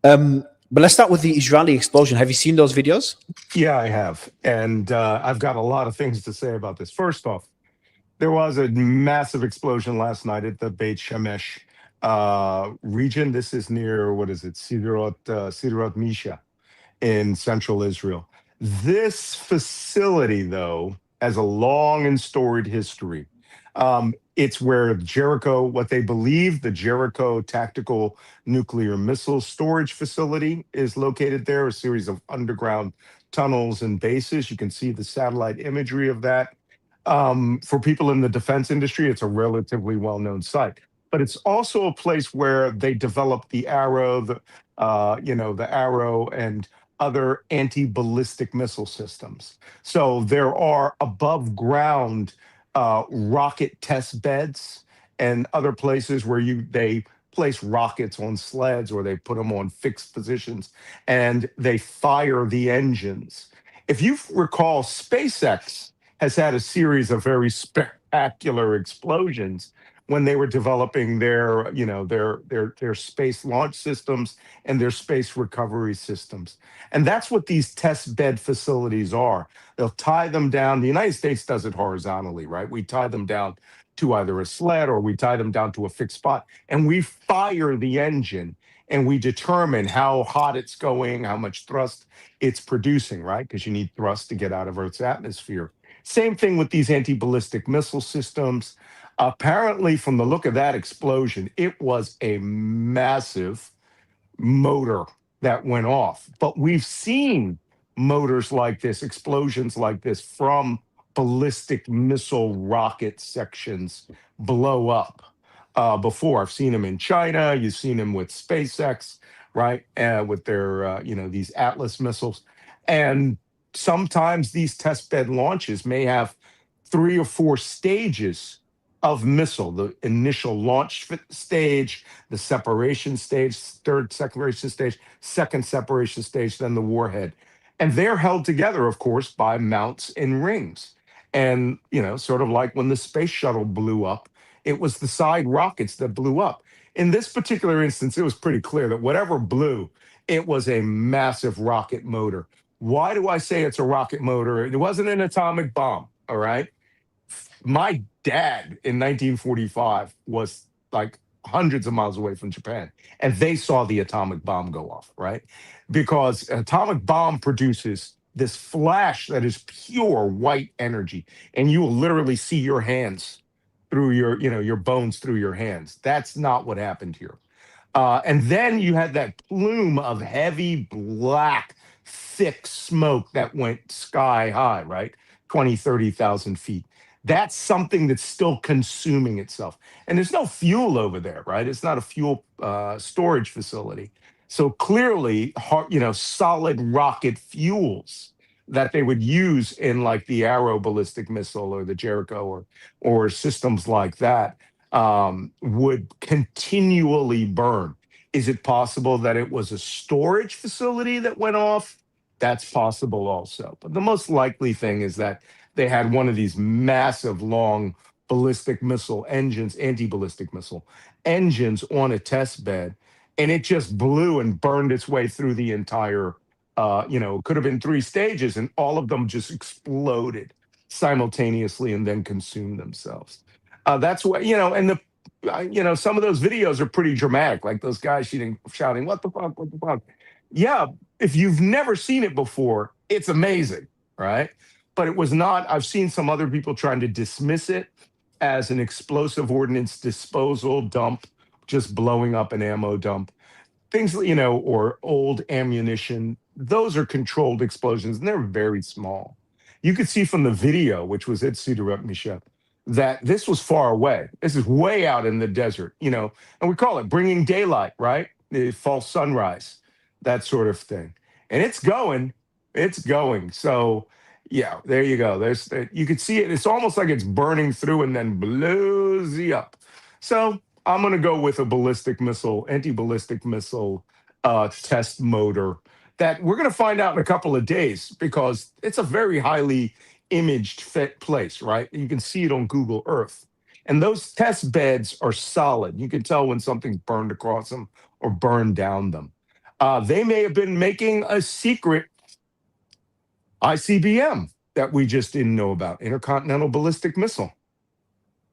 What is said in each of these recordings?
But let's start with the Israeli explosion. Have you seen those videos? Yeah, I have. And I've got a lot of things to say about this. First off, there was a massive explosion last night at the Beit Shemesh region. This is near, what is it, Siderot Misha in central Israel. This facility, though, has a long and storied history. It's where Jericho, what they believe, the Jericho Tactical Nuclear Missile Storage Facility is located there, a series of underground tunnels and bases. You can see the satellite imagery of that. For people in the defense industry, it's a relatively well-known site. But it's also a place where they developed the Arrow, the Arrow and other anti-ballistic missile systems. So there are above ground rocket test beds and other places where they place rockets on sleds or they put them on fixed positions and they fire the engines. If you recall, SpaceX has had a series of very spectacular explosions when they were developing their space launch systems and their space recovery systems. And that's what these test bed facilities are. They'll tie them down. The United States does it horizontally, right? We tie them down to either a sled or we tie them down to a fixed spot and we fire the engine and we determine how hot it's going, how much thrust it's producing, right? Because you need thrust to get out of Earth's atmosphere. Same thing with these anti-ballistic missile systems. Apparently, from the look of that explosion, it was a massive motor that went off. But we've seen motors like this, explosions like this from ballistic missile rocket sections blow up before. I've seen them in China. You've seen them with SpaceX, right? With their, these Atlas missiles. And sometimes these test bed launches may have 3 or 4 stages of missile: the initial launch stage, the separation stage, third separation stage, second separation stage, then the warhead. And they're held together, of course, by mounts and rings. And, sort of like when the space shuttle blew up, it was the side rockets that blew up. In this particular instance, it was pretty clear that whatever blew, it was a massive rocket motor. Why do I say it's a rocket motor? It wasn't an atomic bomb, all right? My dad in 1945 was like hundreds of miles away from Japan, and they saw the atomic bomb go off, right? Because an atomic bomb produces this flash that is pure white energy, and you will literally see your hands through your bones through your hands. That's not what happened here. And then you had that plume of heavy black, thick smoke that went sky high, right? 20, 30,000 feet. That's something that's still consuming itself. And there's no fuel over there, right? It's not a fuel storage facility. So clearly, solid rocket fuels that they would use in like the Arrow ballistic missile or the Jericho or systems like that would continually burn. Is it possible that it was a storage facility that went off? That's possible also. But the most likely thing is that they had one of these massive, long ballistic missile engines, anti-ballistic missile engines on a test bed, and it just blew and burned its way through the entire, could have been 3 stages, and all of them just exploded simultaneously and then consumed themselves. That's what, and some of those videos are pretty dramatic, like those guys shouting, "What the fuck? What the fuck?" Yeah, if you've never seen it before, it's amazing, right? But it was not. I've seen some other people trying to dismiss it as an explosive ordnance disposal dump, just blowing up an ammo dump. Things, or old ammunition. Those are controlled explosions, and they're very small. You could see from the video, which was at Cedar Misha, that this was far away. This is way out in the desert, and we call it bringing daylight, right? The false sunrise, that sort of thing. And it's going. So, yeah, there you go. You could see it. It's almost like it's burning through and then blows you up. So I'm going to go with a ballistic missile, anti-ballistic missile test motor that we're going to find out in a couple of days because it's a very highly imaged fit place, right? You can see it on Google Earth. And those test beds are solid. You can tell when something's burned across them or burned down them. They may have been making a secret ICBM that we just didn't know about, intercontinental ballistic missile.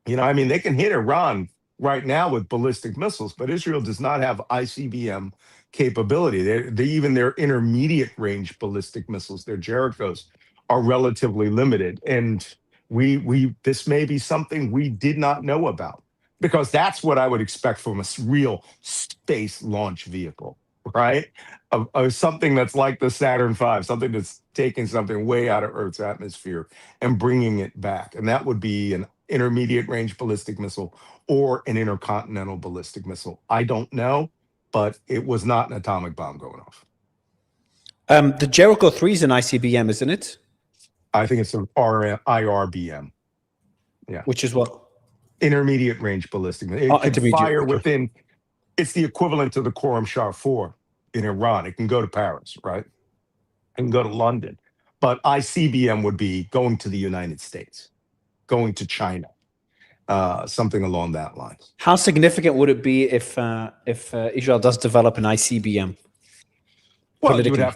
I mean, they can hit Iran right now with ballistic missiles, but Israel does not have ICBM capability. Even their intermediate range ballistic missiles, their Jerichos, are relatively limited. And this may be something we did not know about, because that's what I would expect from a real space launch vehicle, right? Of something that's like the Saturn V, something that's taking something way out of Earth's atmosphere and bringing it back. And that would be an intermediate range ballistic missile or an intercontinental ballistic missile. I don't know, but it was not an atomic bomb going off. The Jericho 3 is an ICBM, isn't it? I think it's an IRBM. Yeah. Which is what? Intermediate range ballistic. It can fire within, it's the equivalent to the Khorramshahr 4 in Iran. It can go to Paris, right? It can go to London. But ICBM would be going to the United States, going to China, something along that line. How significant would it be if Israel does develop an ICBM? Well, you'd have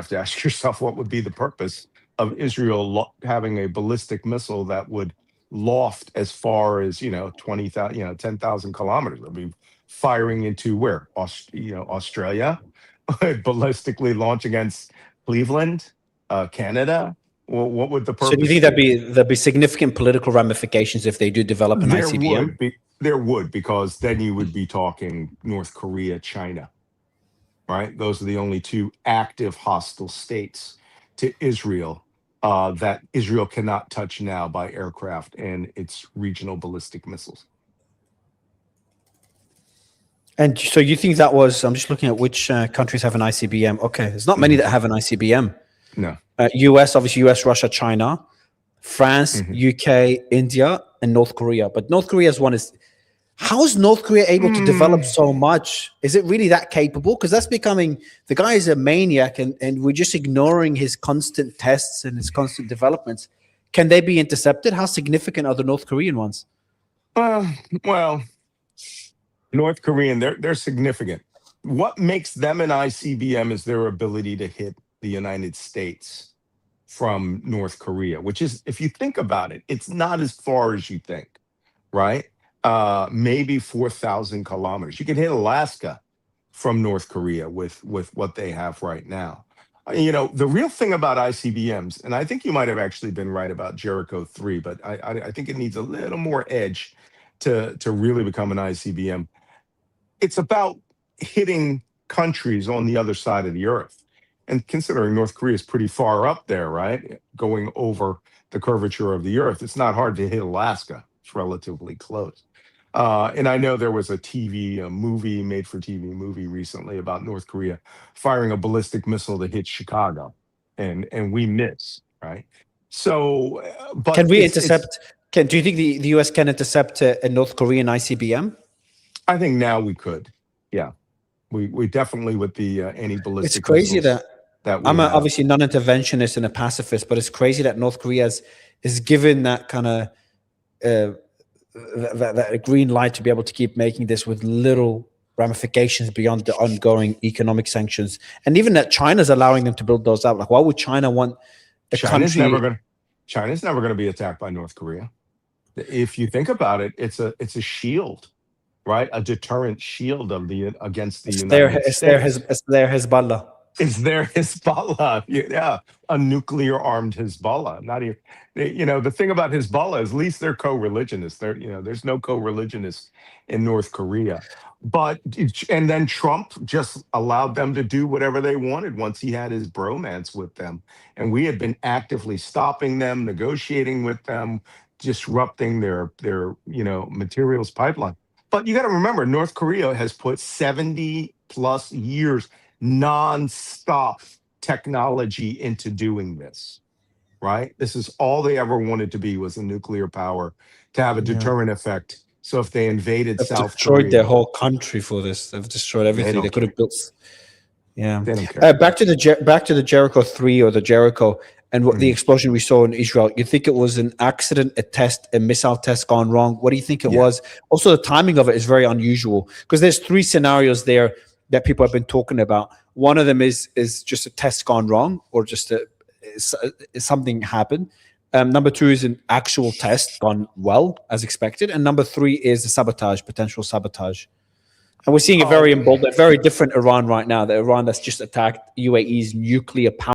to ask yourself, what would be the purpose of Israel having a ballistic missile that would loft as far as 20,000, 10,000 kilometers? I mean, firing into where? Australia, ballistically launch against Cleveland, Canada. Well, what would the purpose? So do you think there'd be significant political ramifications if they do develop an ICBM? There would, because then you would be talking North Korea, China, right? Those are the only two active hostile states to Israel that Israel cannot touch now by aircraft and its regional ballistic missiles. And so you think that was, I'm just looking at which countries have an ICBM. Okay, there's not many that have an ICBM. No. US, obviously US, Russia, China, France, UK, India, and North Korea. But North Korea's one is, how is North Korea able to develop so much? Is it really that capable? Because that's becoming, the guy is a maniac, and we're just ignoring his constant tests and his constant developments. Can they be intercepted? How significant are the North Korean ones? Well, North Korean, they're significant. What makes them an ICBM is their ability to hit the United States from North Korea, which is, if you think about it, it's not as far as you think, right? Maybe 4,000 kilometers. You can hit Alaska from North Korea with what they have right now. The real thing about ICBMs, and I think you might have actually been right about Jericho 3, but I think it needs a little more edge to really become an ICBM. It's about hitting countries on the other side of the earth. And considering North Korea is pretty far up there, right? Going over the curvature of the earth, it's not hard to hit Alaska. It's relatively close. And I know there was a made-for-TV movie recently about North Korea firing a ballistic missile that hit Chicago, and we miss, right? So, but can we intercept? Do you think the US can intercept a North Korean ICBM? I think now we could. Yeah, we definitely, with the anti-ballistic. It's crazy that I'm obviously non-interventionist and a pacifist, but it's crazy that North Korea is given that kind of that green light to be able to keep making this with little ramifications beyond the ongoing economic sanctions, and even that China's allowing them to build those out. Like, why would China want a China's country? China's never going to be attacked by North Korea. If you think about it, it's a shield, right? A deterrent shield against the United States. It's their Hezbollah. It's their Hezbollah. Yeah, a nuclear-armed Hezbollah. Not even, the thing about Hezbollah is, at least they're co-religionists. There's no co-religionists in North Korea. And then Trump just allowed them to do whatever they wanted once he had his bromance with them. And we had been actively stopping them, negotiating with them, disrupting their materials pipeline. But you got to remember, North Korea has put 70 plus years non-stop technology into doing this, right? This is all they ever wanted to be, was a nuclear power, to have a deterrent effect. So if they invaded South Korea, they've destroyed their whole country for this. They've destroyed everything. They could have built. Yeah. They don't care. Back to the Jericho 3 or the Jericho and what the explosion we saw in Israel. You think it was an accident, a missile test gone wrong? What do you think it was? Also, the timing of it is very unusual, because there's three scenarios there. that people have been talking about. One of them is just a test gone wrong, or just something happened. Number two is an actual test gone well as expected, and number three is the sabotage, potential sabotage. And we're seeing a very different Iran right now. The Iran that's just attacked UAE's nuclear power